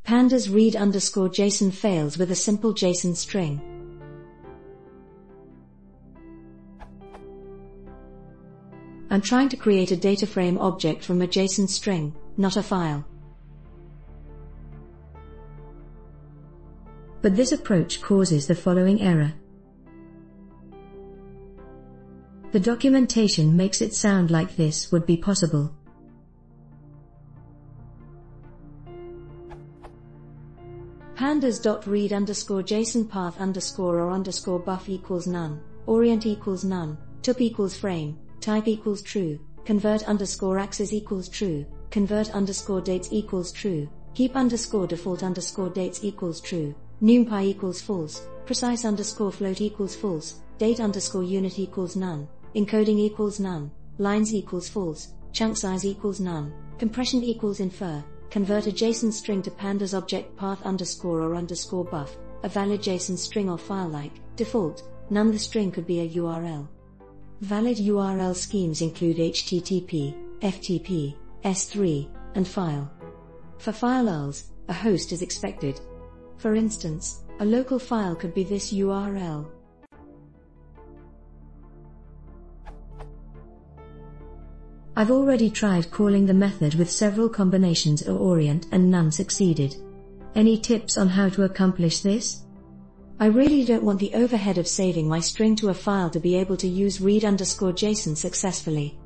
Pandas read_JSON fails with a simple JSON string. I'm trying to create a dataframe object from a JSON string, not a file. But this approach causes the following error. The documentation makes it sound like this would be possible. Pandas.read_JSON path_or_buff equals none, orient equals none, tup equals frame, type equals true, convert_axis equals true, convert_dates equals true, heap_default_dates equals true, numpy equals false, precise_float equals false, date_unit equals none, encoding equals none, lines equals false, chunk size equals none, compression equals infer, convert a JSON string to pandas object path_or_buff, a valid JSON string or file like, default, none. The string could be a URL. Valid URL schemes include HTTP, FTP, S3, and file. For file URLs, a host is expected. For instance, a local file could be this URL. I've already tried calling the method with several combinations of orient and none succeeded. Any tips on how to accomplish this? I really don't want the overhead of saving my string to a file to be able to use read_JSON successfully.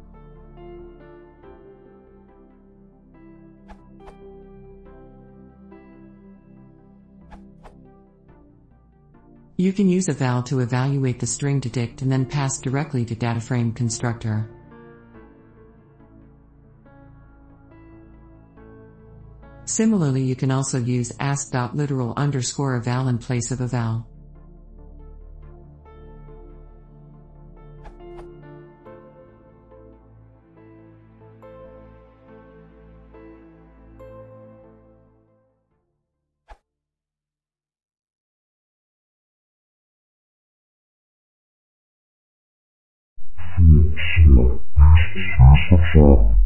You can use eval to evaluate the string to dict and then pass directly to dataframe constructor. Similarly, you can also use ask.literal_eval in place of eval. Yes,